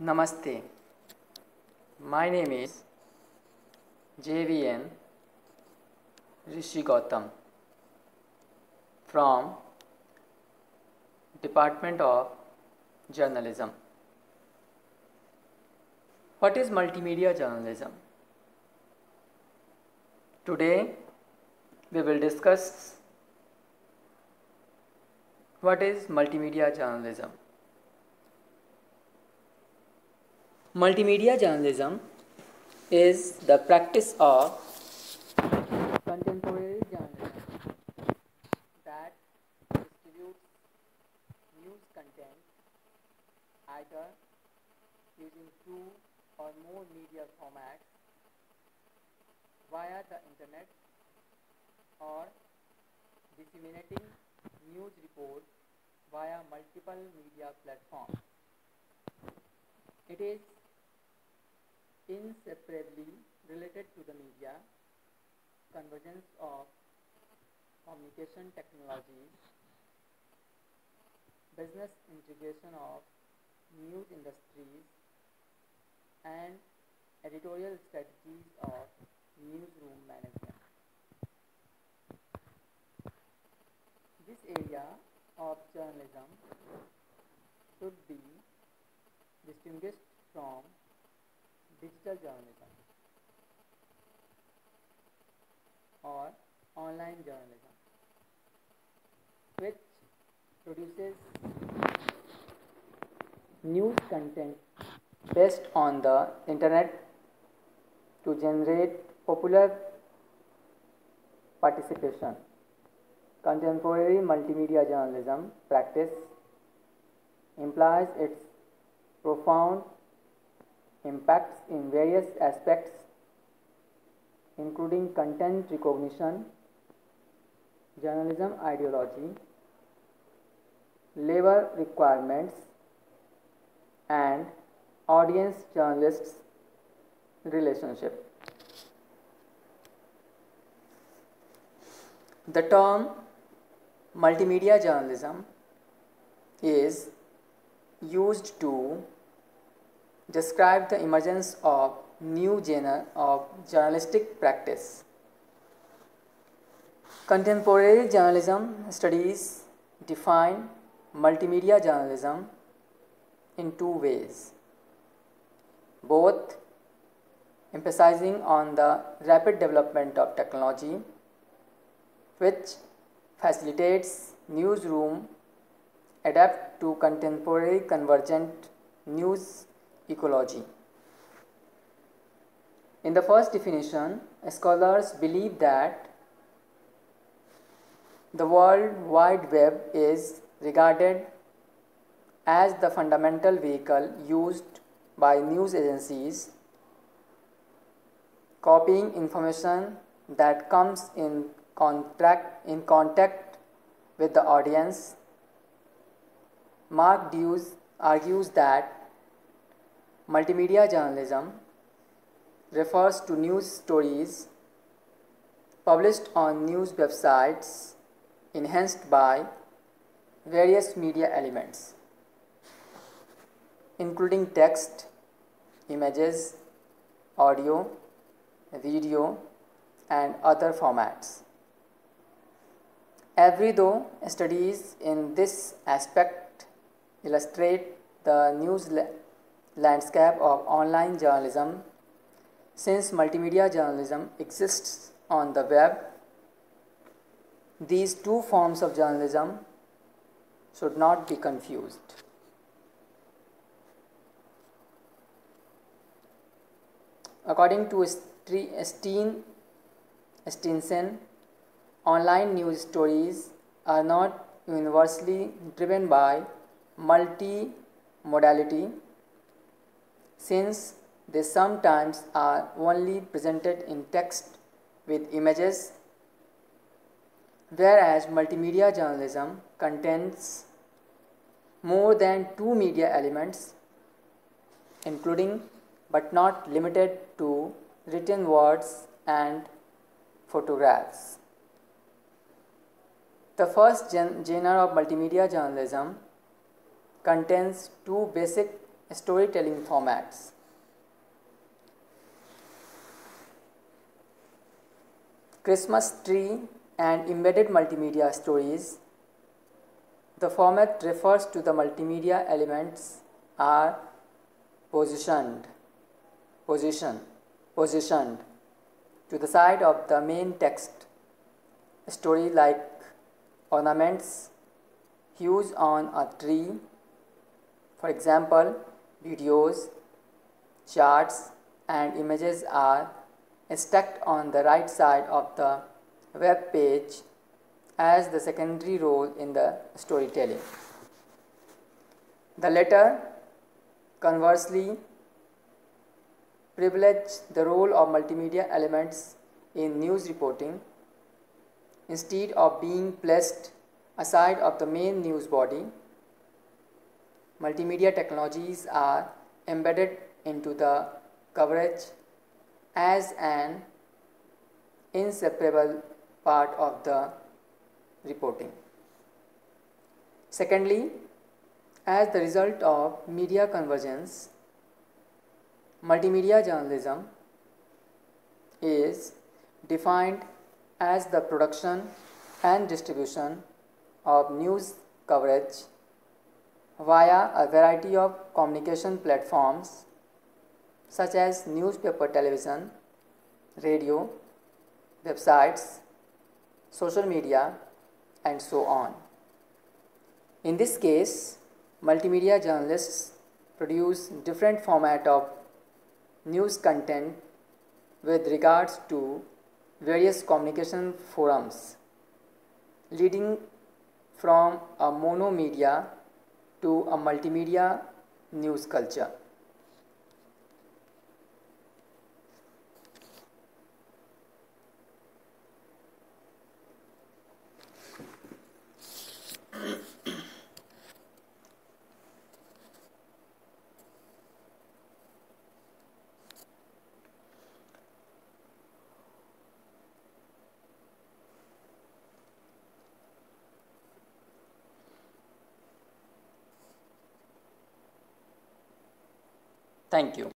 Namaste. My name is JVN Rishi Gautam from Department of Journalism. What is multimedia journalism? Today we will discuss what is multimedia journalism. Multimedia journalism is the practice of contemporary journalism that distributes news content either using two or more media formats via the internet or disseminating news reports via multiple media platforms. It is inseparably related to the media, convergence of communication technologies, business integration of news industries, and editorial strategies of newsroom management. This area of journalism should be distinguished from digital journalism or online journalism, which produces news content based on the internet to generate popular participation. Contemporary multimedia journalism practice implies its profound impacts in various aspects, including content recognition, journalism ideology, labor requirements, and audience-journalists relationship. The term multimedia journalism is used to describe the emergence of new genre of journalistic practice. Contemporary journalism studies define multimedia journalism in two ways, both emphasizing on the rapid development of technology, which facilitates newsroom adapt to contemporary convergent news ecology. In the first definition, scholars believe that the World Wide Web is regarded as the fundamental vehicle used by news agencies, copying information that comes in contact with the audience. Mark Dewes argues that multimedia journalism refers to news stories published on news websites enhanced by various media elements, including text, images, audio, video, and other formats. Though studies in this aspect illustrate the news landscape of online journalism, since multimedia journalism exists on the web, these two forms of journalism should not be confused. According to Steensen, online news stories are not universally driven by multimodality, since they sometimes are only presented in text with images, whereas multimedia journalism contains more than two media elements, including but not limited to written words and photographs. The first genre of multimedia journalism contains two basic storytelling formats. Christmas tree and embedded multimedia stories. The format refers to the multimedia elements are positioned positioned to the side of the main text story, like ornaments, hues on a tree. For example, videos, charts and images are stacked on the right side of the web page as the secondary role in the storytelling. The latter, conversely, privilege the role of multimedia elements in news reporting instead of being placed aside of the main news body. Multimedia technologies are embedded into the coverage as an inseparable part of the reporting. Secondly, as the result of media convergence, multimedia journalism is defined as the production and distribution of news coverage via a variety of communication platforms such as newspaper, television, radio, websites, social media, and so on. In this case, multimedia journalists produce different format of news content with regards to various communication forums, leading from a monomedia to a multimedia news culture. Thank you.